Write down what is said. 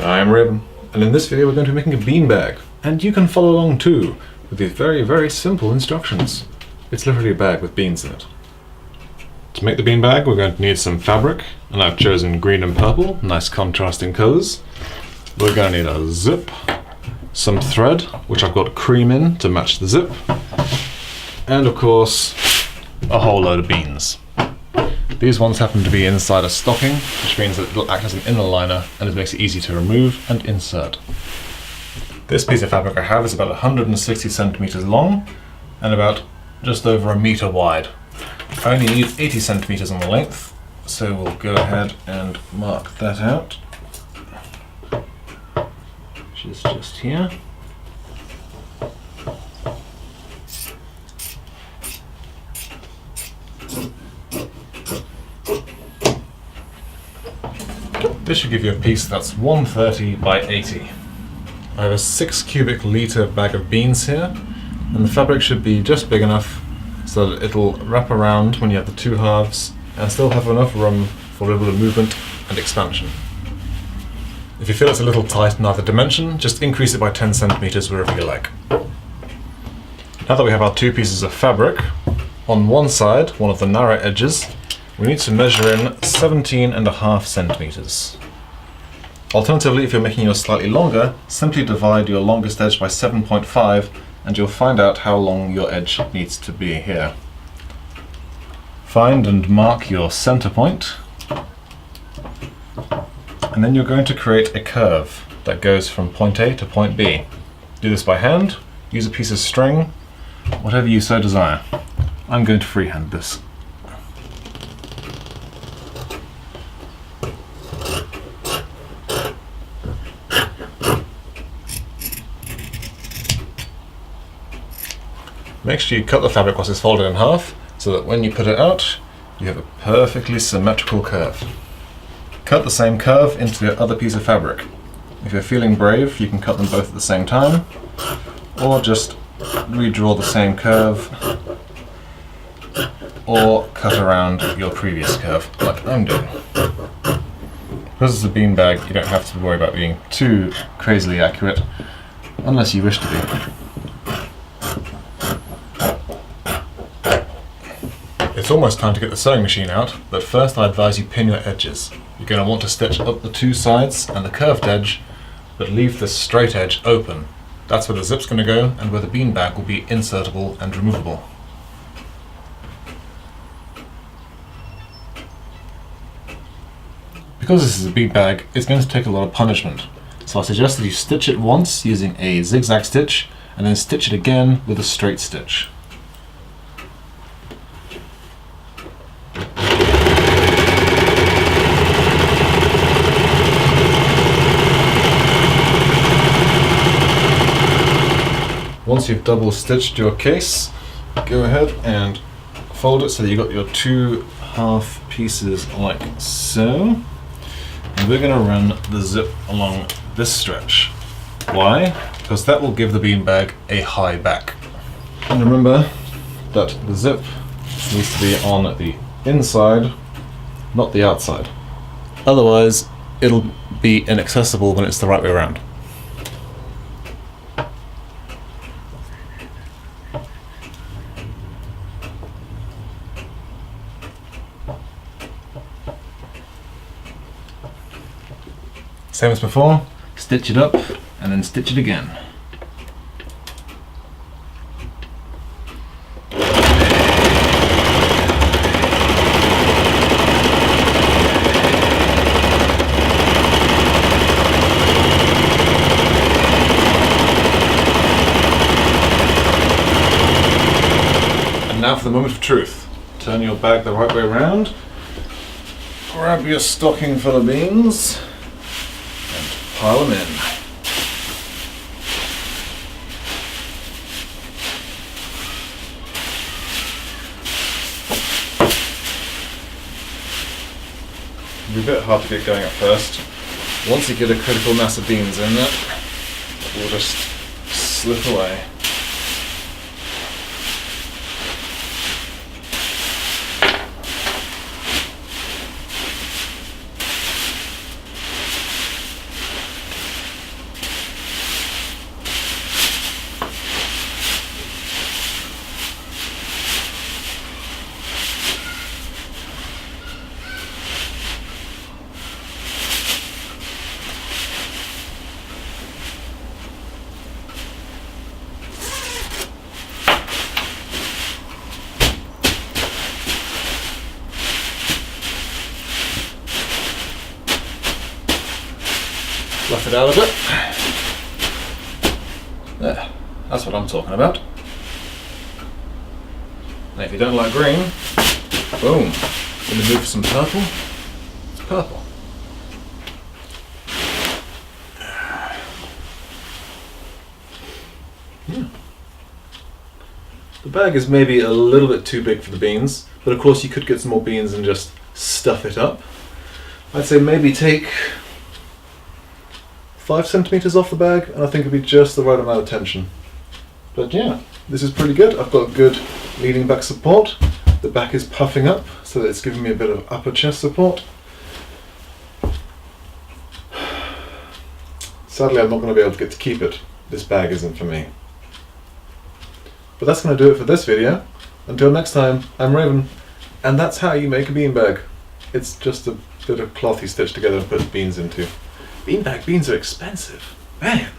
I'm Rib, and in this video we're going to be making a beanbag, and you can follow along too, with these very simple instructions. It's literally a bag with beans in it. To make the beanbag we're going to need some fabric, and I've chosen green and purple, nice contrasting colours. We're going to need a zip, some thread, which I've got cream in to match the zip, and of course a whole load of beans. These ones happen to be inside a stocking, which means that it'll act as an inner liner and it makes it easy to remove and insert. This piece of fabric I have is about 160 centimeters long and about just over a meter wide. I only need 80 centimeters on the length, so we'll go ahead and mark that out, which is just here. This should give you a piece that's 130 by 80. I have a 6 cubic litre bag of beans here, and the fabric should be just big enough so that it'll wrap around when you have the two halves and still have enough room for a little bit of movement and expansion. If you feel it's a little tight in either dimension, just increase it by 10 centimeters wherever you like. Now that we have our two pieces of fabric, on one side, one of the narrow edges, we need to measure in 17.5 centimeters. Alternatively, if you're making yours slightly longer, simply divide your longest edge by 7.5 and you'll find out how long your edge needs to be here. Find and mark your center point, and then you're going to create a curve that goes from point A to point B. Do this by hand, use a piece of string, whatever you so desire. I'm going to freehand this. Make sure you cut the fabric once it's folded in half, so that when you put it out, you have a perfectly symmetrical curve. Cut the same curve into your other piece of fabric. If you're feeling brave, you can cut them both at the same time, or just redraw the same curve, or cut around your previous curve, like I'm doing. Because it's a beanbag, you don't have to worry about being too crazily accurate, unless you wish to be. It's almost time to get the sewing machine out, but first I advise you pin your edges. You're going to want to stitch up the two sides and the curved edge, but leave the straight edge open. That's where the zip's going to go and where the beanbag will be insertable and removable. Because this is a beanbag, it's going to take a lot of punishment. So I suggest that you stitch it once using a zigzag stitch and then stitch it again with a straight stitch. Once you've double stitched your case, go ahead and fold it so that you've got your two half pieces like so. And we're going to run the zip along this stretch. Why? Because that will give the beanbag a high back. And remember that the zip needs to be on the inside, not the outside. Otherwise, it'll be inaccessible when it's the right way around. Same as before, stitch it up and then stitch it again. And now for the moment of truth. Turn your bag the right way around, grab your stocking full of beans, pile them in. It'll be a bit hard to get going at first. Once you get a critical mass of beans in there, it will just slip away. Fluff it out a bit. There, that's what I'm talking about. Now if you don't like green, boom, gonna move for some purple. It's purple. The bag is maybe a little bit too big for the beans, but of course you could get some more beans and just stuff it up. I'd say maybe take 5 centimeters off the bag, and I think it'd be just the right amount of tension. But yeah, this is pretty good. I've got good leaning back support. The back is puffing up, so that it's giving me a bit of upper chest support. Sadly, I'm not going to be able to get to keep it. This bag isn't for me. But that's going to do it for this video. Until next time, I'm Raven, and that's how you make a beanbag. It's just a bit of cloth you stitch together and put beans into. Beanbag beans are expensive, man.